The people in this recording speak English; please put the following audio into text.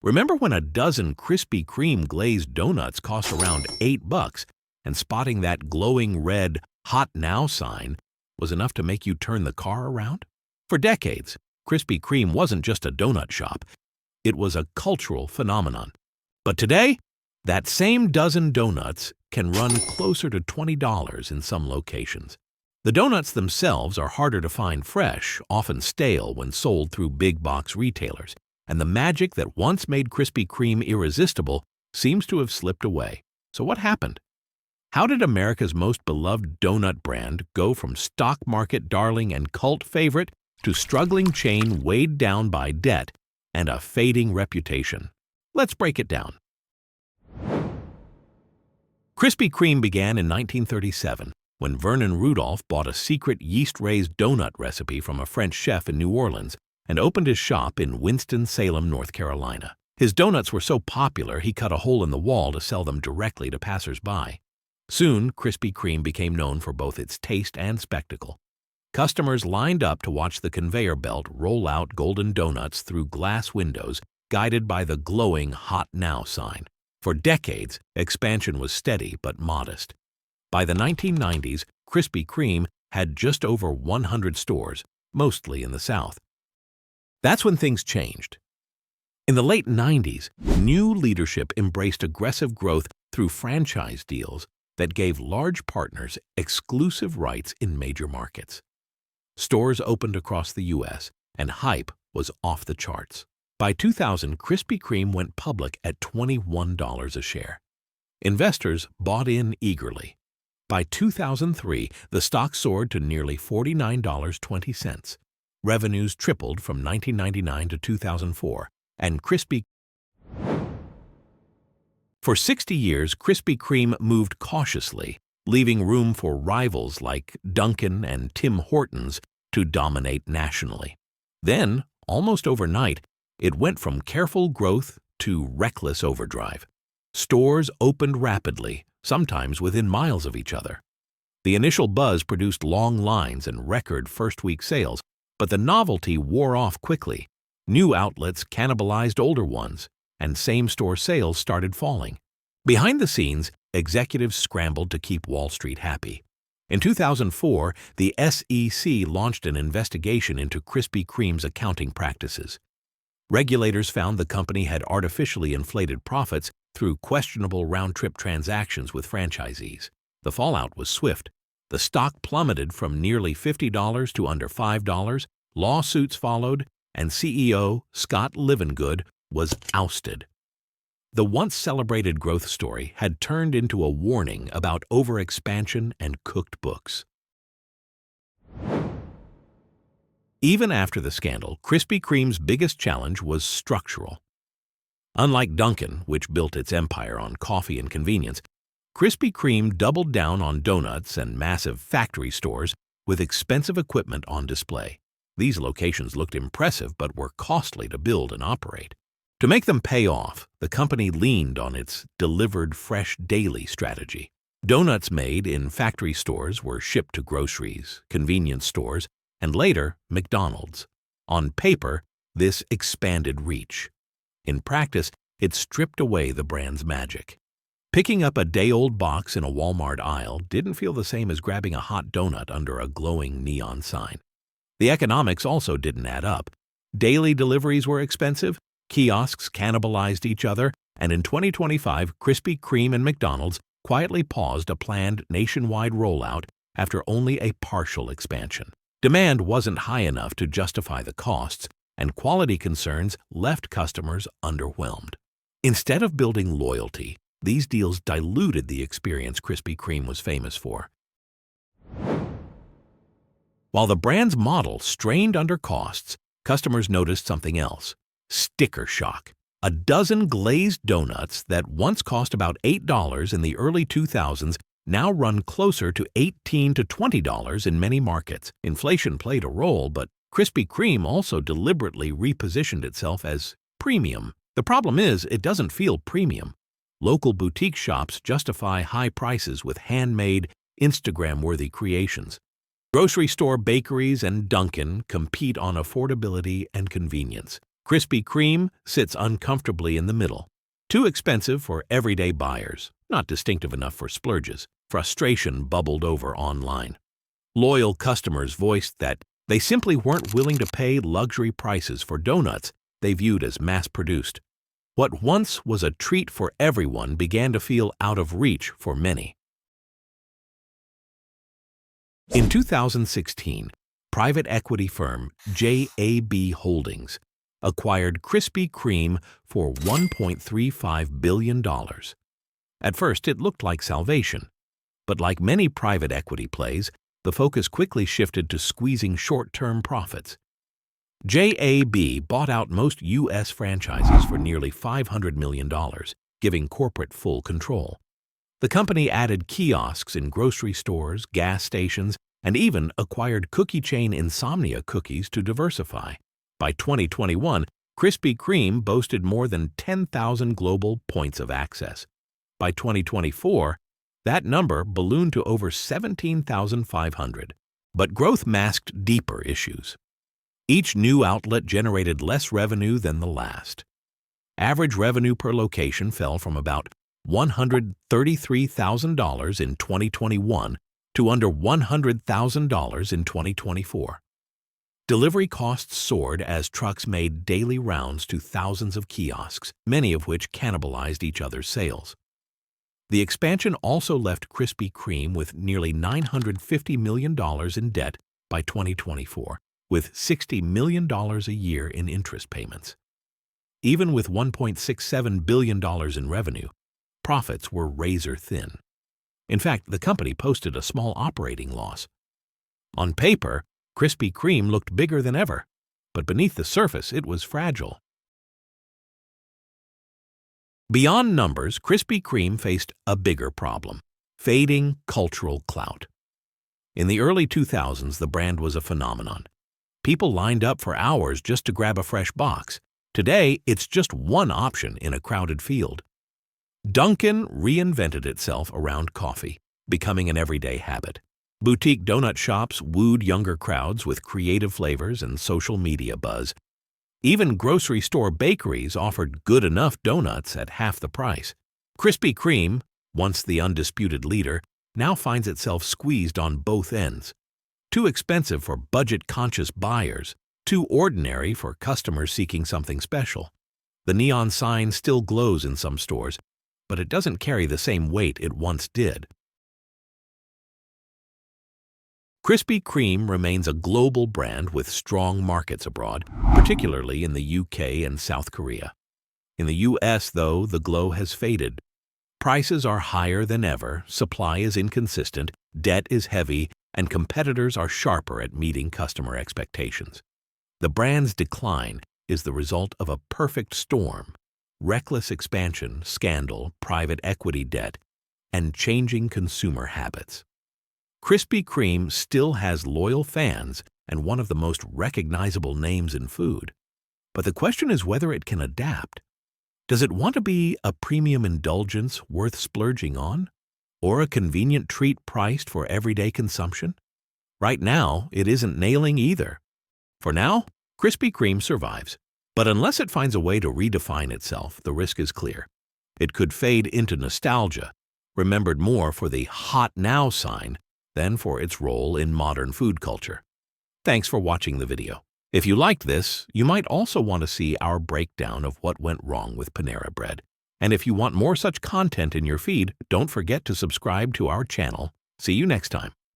Remember when a dozen Krispy Kreme glazed donuts cost around $8, and spotting that glowing red "Hot Now" sign was enough to make you turn the car around? For decades, Krispy Kreme wasn't just a donut shop. It was a cultural phenomenon. But today, that same dozen donuts can run closer to $20 in some locations. The donuts themselves are harder to find fresh, often stale when sold through big box retailers, and the magic that once made Krispy Kreme irresistible seems to have slipped away. So what happened? How did America's most beloved donut brand go from stock market darling and cult favorite to struggling chain weighed down by debt and a fading reputation? Let's break it down. Krispy Kreme began in 1937 when Vernon Rudolph bought a secret yeast-raised donut recipe from a French chef in New Orleans and opened his shop in Winston-Salem, North Carolina. His donuts were so popular he cut a hole in the wall to sell them directly to passers-by. Soon, Krispy Kreme became known for both its taste and spectacle. Customers lined up to watch the conveyor belt roll out golden donuts through glass windows, guided by the glowing "Hot Now" sign. For decades, expansion was steady but modest. By the 1990s, Krispy Kreme had just over 100 stores, mostly in the South. That's when things changed. In the late 90s, new leadership embraced aggressive growth through franchise deals that gave large partners exclusive rights in major markets. Stores opened across the U.S., and hype was off the charts. By 2000, Krispy Kreme went public at $21 a share. Investors bought in eagerly. By 2003, the stock soared to nearly $49.20. Revenues tripled from 1999 to 2004, and For 60 years, Krispy Kreme moved cautiously, leaving room for rivals like Dunkin' and Tim Hortons to dominate nationally. Then, almost overnight, it went from careful growth to reckless overdrive. Stores opened rapidly, sometimes within miles of each other. The initial buzz produced long lines and record first-week sales, but the novelty wore off quickly. New outlets cannibalized older ones, and same-store sales started falling. Behind the scenes, executives scrambled to keep Wall Street happy. In 2004, the SEC launched an investigation into Krispy Kreme's accounting practices. Regulators found the company had artificially inflated profits through questionable round-trip transactions with franchisees. The fallout was swift. The stock plummeted from nearly $50 to under $5, lawsuits followed, and CEO Scott Livengood was ousted. The once-celebrated growth story had turned into a warning about overexpansion and cooked books. Even after the scandal, Krispy Kreme's biggest challenge was structural. Unlike Dunkin', which built its empire on coffee and convenience, Krispy Kreme doubled down on donuts and massive factory stores with expensive equipment on display. These locations looked impressive but were costly to build and operate. To make them pay off, the company leaned on its delivered fresh daily strategy. Donuts made in factory stores were shipped to groceries, convenience stores, and later McDonald's. On paper, this expanded reach. In practice, it stripped away the brand's magic. Picking up a day-old box in a Walmart aisle didn't feel the same as grabbing a hot donut under a glowing neon sign. The economics also didn't add up. Daily deliveries were expensive, kiosks cannibalized each other, and in 2025, Krispy Kreme and McDonald's quietly paused a planned nationwide rollout after only a partial expansion. Demand wasn't high enough to justify the costs, and quality concerns left customers underwhelmed. Instead of building loyalty, these deals diluted the experience Krispy Kreme was famous for. While the brand's model strained under costs, customers noticed something else: sticker shock. A dozen glazed donuts that once cost about $8 in the early 2000s now run closer to $18 to $20 in many markets. Inflation played a role, but Krispy Kreme also deliberately repositioned itself as premium. The problem is, it doesn't feel premium. Local boutique shops justify high prices with handmade, Instagram-worthy creations. Grocery store bakeries and Dunkin' compete on affordability and convenience. Krispy Kreme sits uncomfortably in the middle. Too expensive for everyday buyers, not distinctive enough for splurges. Frustration bubbled over online. Loyal customers voiced that they simply weren't willing to pay luxury prices for donuts they viewed as mass-produced. What once was a treat for everyone began to feel out of reach for many. In 2016, private equity firm JAB Holdings acquired Krispy Kreme for $1.35 billion. At first, it looked like salvation, but like many private equity plays, the focus quickly shifted to squeezing short-term profits. JAB bought out most U.S. franchises for nearly $500 million, giving corporate full control. The company added kiosks in grocery stores, gas stations, and even acquired cookie chain Insomnia cookies to diversify. By 2021, Krispy Kreme boasted more than 10,000 global points of access. By 2024, that number ballooned to over 17,500. But growth masked deeper issues. Each new outlet generated less revenue than the last. Average revenue per location fell from about $133,000 in 2021 to under $100,000 in 2024. Delivery costs soared as trucks made daily rounds to thousands of kiosks, many of which cannibalized each other's sales. The expansion also left Krispy Kreme with nearly $950 million in debt by 2024, with $60 million a year in interest payments. Even with $1.67 billion in revenue, profits were razor thin. In fact, the company posted a small operating loss. On paper, Krispy Kreme looked bigger than ever, but beneath the surface it was fragile. Beyond numbers, Krispy Kreme faced a bigger problem: fading cultural clout. In the early 2000s, the brand was a phenomenon. People lined up for hours just to grab a fresh box. Today, it's just one option in a crowded field. Dunkin' reinvented itself around coffee, becoming an everyday habit. Boutique donut shops wooed younger crowds with creative flavors and social media buzz. Even grocery store bakeries offered good-enough donuts at half the price. Krispy Kreme, once the undisputed leader, now finds itself squeezed on both ends. Too expensive for budget-conscious buyers, too ordinary for customers seeking something special. The neon sign still glows in some stores, but it doesn't carry the same weight it once did. Krispy Kreme remains a global brand with strong markets abroad, particularly in the UK and South Korea. In the US, though, the glow has faded. Prices are higher than ever, supply is inconsistent, debt is heavy, and competitors are sharper at meeting customer expectations. The brand's decline is the result of a perfect storm: reckless expansion, scandal, private equity debt, and changing consumer habits. Krispy Kreme still has loyal fans and one of the most recognizable names in food. But the question is whether it can adapt. Does it want to be a premium indulgence worth splurging on, or a convenient treat priced for everyday consumption? Right now, it isn't nailing either. For now, Krispy Kreme survives. But unless it finds a way to redefine itself, the risk is clear. It could fade into nostalgia, remembered more for the "hot now" sign than for its role in modern food culture. Thanks for watching the video. If you liked this, you might also want to see our breakdown of what went wrong with Panera Bread. And if you want more such content in your feed, don't forget to subscribe to our channel. See you next time.